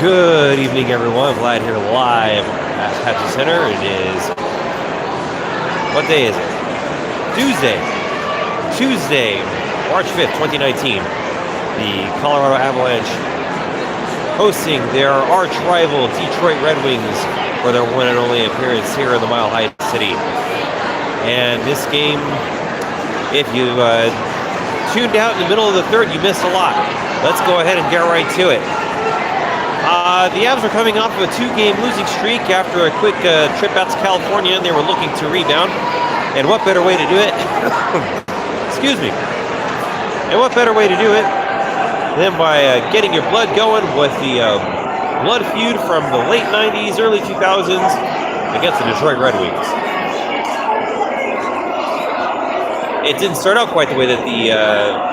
Good evening, everyone. Vlad here live at Pepsi Center. It is, what day is it? Tuesday, March 5th, 2019. The Colorado Avalanche hosting their arch rival Detroit Red Wings for their one and only appearance here in the Mile High City. And this game, if you tuned out in the middle of the third, you missed a lot. Let's go ahead and get right to it. The Avs are coming off of a two-game losing streak after a quick trip out to California, and they were looking to rebound. And what better way to do it? Excuse me. And what better way to do it than by getting your blood going with the blood feud from the late 90s, early 2000s against the Detroit Red Wings. It didn't start out quite the way that the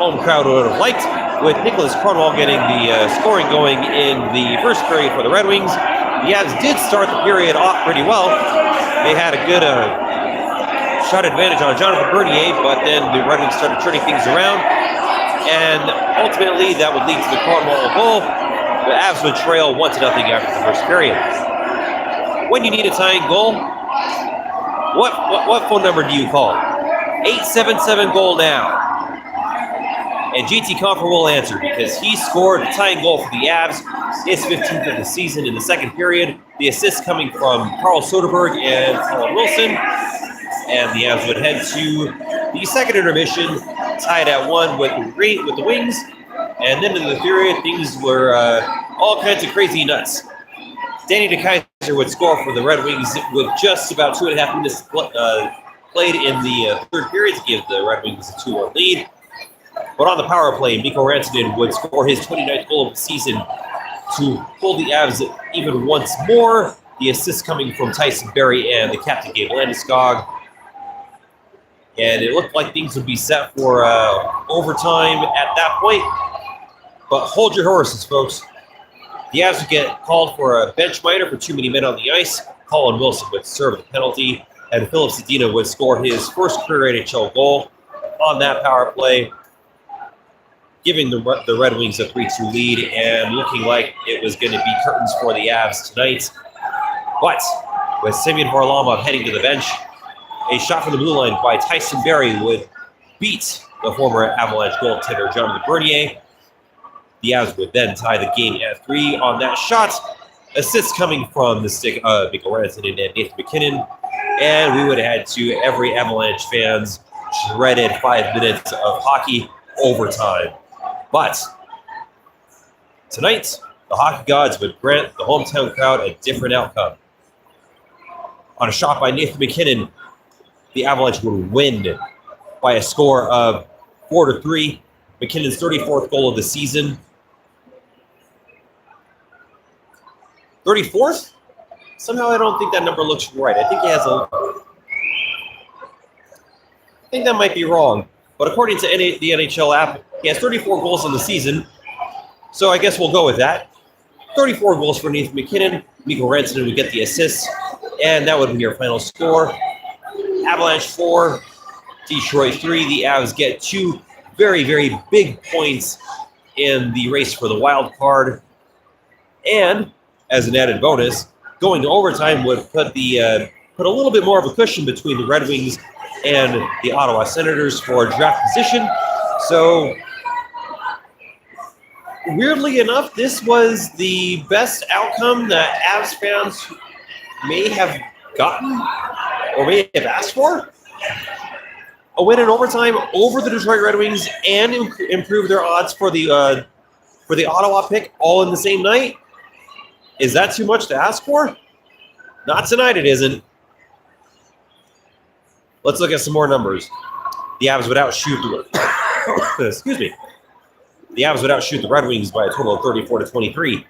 home crowd would have liked, with Nicholas Cronwall getting the scoring going in the first period for the Red Wings. The Avs did start the period off pretty well. They had a good shot advantage on Jonathan Bernier, but then the Red Wings started turning things around, and ultimately that would lead to the Cronwall goal. The Avs would trail 1-0 after the first period. When you need a tying goal, what phone number do you call? 877-GOAL now. And JT Compher will answer because he scored the tying goal for the Avs, his 15th of the season in the second period. The assist coming from Carl Soderberg and Colin Wilson. And the Avs would head to the second intermission, tied at 1 with the Wings. And then in the third, things were all kinds of crazy nuts. Danny DeKeyser would score for the Red Wings with just about 2.5 minutes played in the third period to give the Red Wings a 2-1 lead. But on the power play, Mikko Rantanen would score his 29th goal of the season to pull the Avs even once more. The assist coming from Tyson Barrie and the captain Gabe Landeskog. And it looked like things would be set for overtime at that point. But hold your horses, folks. The Avs would get called for a bench minor for too many men on the ice. Colin Wilson would serve the penalty, and Philip Zadina would score his first career NHL goal on that power play, giving the Red Wings a 3-2 lead and looking like it was going to be curtains for the Avs tonight. But with Semyon Varlamov heading to the bench, a shot from the blue line by Tyson Barrie would beat the former Avalanche goaltender Jonathan Bernier. The Avs would then tie the game at 3 on that shot. Assists coming from the stick of Mikko Rantanen and Nathan MacKinnon. And we would add to every Avalanche fan's dreaded 5 minutes of hockey overtime. But tonight, the hockey gods would grant the hometown crowd a different outcome. On a shot by Nathan MacKinnon, the Avalanche would win by a score of 4-3. McKinnon's 34th goal of the season. 34th? Somehow I don't think that number looks right. I think he has I think that might be wrong. But according to the NHL app, he has 34 goals in the season. So I guess we'll go with that. 34 goals for Nathan MacKinnon. Mikko Rantanen would get the assists. And that would be your final score. Avalanche 4, Detroit 3. The Avs get 2 very, very big points in the race for the wild card. And as an added bonus, going to overtime would put a little bit more of a cushion between the Red Wings and the Ottawa Senators for draft position. So, weirdly enough, this was the best outcome that Avs fans may have gotten or may have asked for. A win in overtime over the Detroit Red Wings and improve their odds for the Ottawa pick all in the same night. Is that too much to ask for? Not tonight, it isn't. Let's look at some more numbers. The Avs would outshoot The Avs would outshoot the Red Wings by a total of 34-23.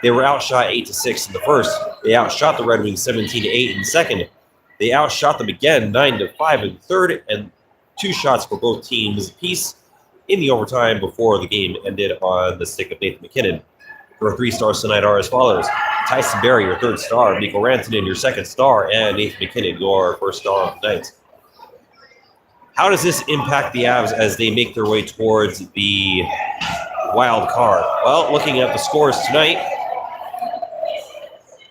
They were outshot 8-6 in the first. They outshot the Red Wings 17-8 in the second. They outshot them again 9-5 in the third, and 2 shots for both teams apiece in the overtime before the game ended on the stick of Nathan MacKinnon. Your 3 stars tonight are as follows: Tyson Barrie, your 3rd star; Mikko Rantanen, your 2nd star; and Nathan MacKinnon, your 1st star of the night. How does this impact the Avs as they make their way towards the wild card? Well, looking at the scores tonight,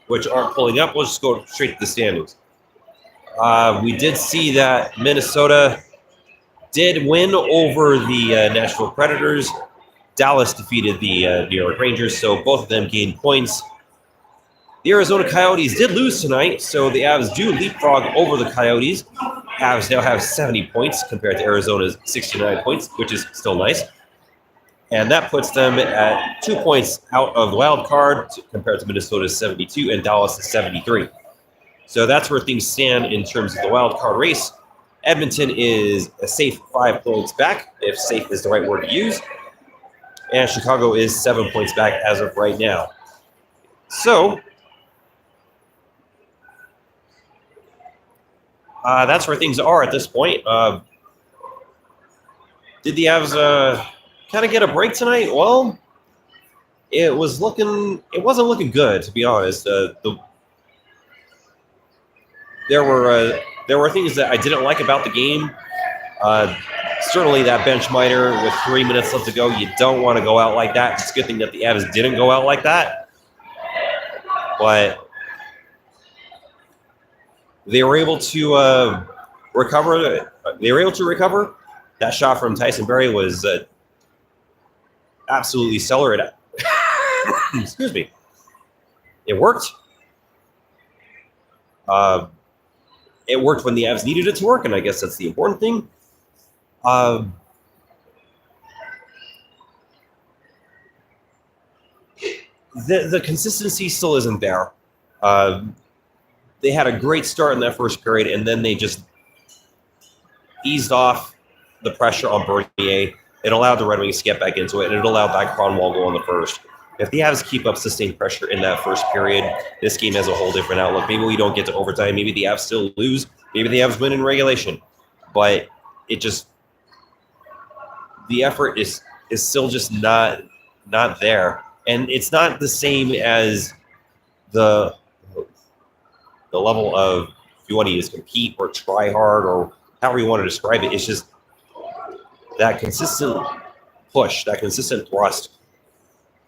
which aren't pulling up. We'll just go straight to the standings. We did see that Minnesota did win over the Nashville Predators. Dallas defeated the New York Rangers, so both of them gained points. The Arizona Coyotes did lose tonight, so the Avs do leapfrog over the Coyotes. Avs now have 70 points compared to Arizona's 69 points, which is still nice. And that puts them at 2 points out of the wild card compared to Minnesota's 72 and Dallas' 73. So that's where things stand in terms of the wild card race. Edmonton is a safe 5 points back, if safe is the right word to use. And Chicago is 7 points back as of right now. So that's where things are at this point. Did the Avs kind of get a break tonight? Well, it wasn't looking good, to be honest. There were things that I didn't like about the game. Certainly that bench minor with 3 minutes left to go, you don't want to go out like that. It's a good thing that the Avs didn't go out like that. But they were able to recover. They were able to recover. That shot from Tyson Berry was absolutely stellar. Excuse me. It worked. It worked when the Avs needed it to work, and I guess that's the important thing. The consistency still isn't there. They had a great start in that first period, and then they just eased off the pressure on Bernier. It allowed the Red Wings to get back into it, and it allowed that Cronwall goal in the first. If the Avs keep up sustained pressure in that first period, this game has a whole different outlook. Maybe we don't get to overtime. Maybe the Avs still lose. Maybe the Avs win in regulation. But it just – the effort is still just not there. And it's not the same as the level of, if you want to use compete or try hard or however you want to describe it, it's just that consistent push, that consistent thrust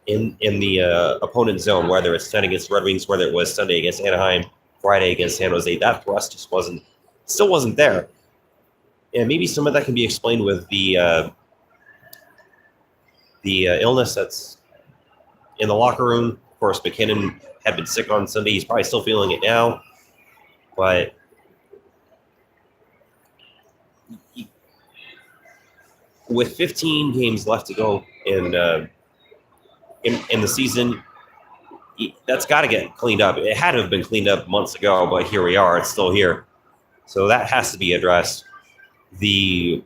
in the opponent's zone, whether it's tonight against Red Wings, whether it was Sunday against Anaheim, Friday against San Jose, that thrust just still wasn't there. And maybe some of that can be explained with the illness that's in the locker room. Of course, McKinnon had been sick on Sunday. He's probably still feeling it now. But with 15 games left to go in the season, that's got to get cleaned up. It had to have been cleaned up months ago, but here we are. It's still here. So that has to be addressed. Of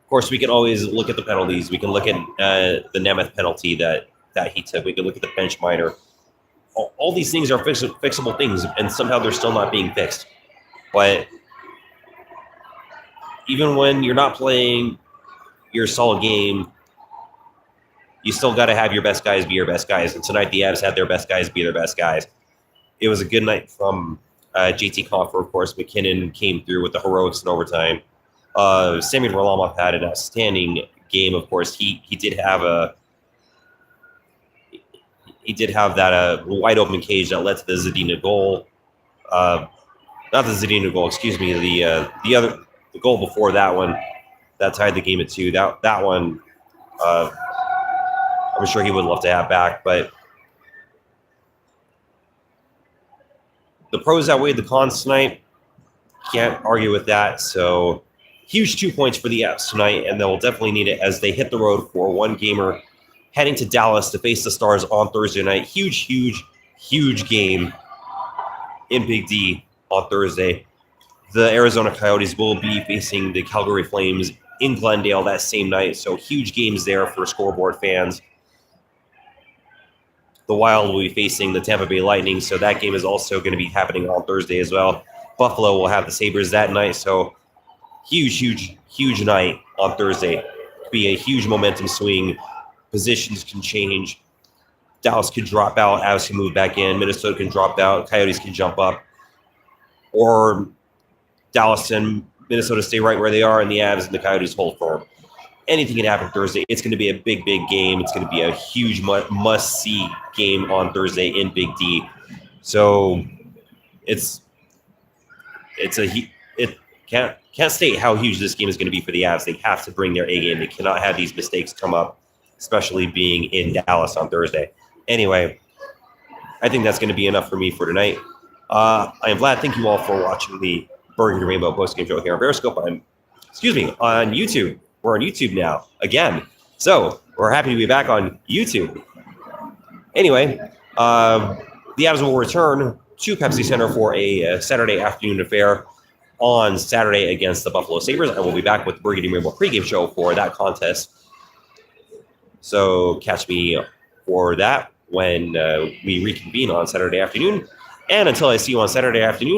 course, we can always look at the penalties. We can look at the Nemeth penalty that he took. We can look at the bench minor. All these things are fixable things, and somehow they're still not being fixed. But even when you're not playing your solid game, you still got to have your best guys be your best guys. And tonight the Avs had their best guys be their best guys. It was a good night from JT Compher. Of course, McKinnon came through with the heroics in overtime. Semyon Varlamov had an outstanding game. Of course, he did have that wide open cage that led to the Zadina goal. Not the Zadina goal, excuse me. The goal before that one that tied the game at 2. That one, I'm sure he would love to have back. But the pros outweighed the cons tonight. Can't argue with that. So huge 2 points for the Avs tonight, and they'll definitely need it as they hit the road for one gamer heading to Dallas to face the Stars on Thursday night. Huge game in Big D on Thursday. The Arizona Coyotes will be facing the Calgary Flames in Glendale that same night, so huge games there for scoreboard fans. The Wild will be facing the Tampa Bay Lightning, so that game is also going to be happening on Thursday as well. Buffalo will have the Sabres that night, so huge night on Thursday. Could be a huge momentum swing. Positions can change. Dallas could drop out. Avs can move back in. Minnesota can drop out. Coyotes can jump up. Or Dallas and Minnesota stay right where they are, and the Avs and the Coyotes hold firm. anything can happen Thursday. It's going to be a big, big game. It's going to be a huge must-see game on Thursday in Big D. So it can't state how huge this game is going to be for the Avs. They have to bring their A game. They cannot have these mistakes come up, especially being in Dallas on Thursday. Anyway, I think that's going to be enough for me for tonight. I am Vlad. Thank you all for watching the Burgundy Rainbow postgame show here on Periscope. On YouTube. We're on YouTube now again. So we're happy to be back on YouTube. Anyway, the Avs will return to Pepsi Center for a Saturday afternoon affair on Saturday against the Buffalo Sabres. And we'll be back with the Burgundy Rainbow pregame show for that contest. So catch me for that when we reconvene on Saturday afternoon. And until I see you on Saturday afternoon,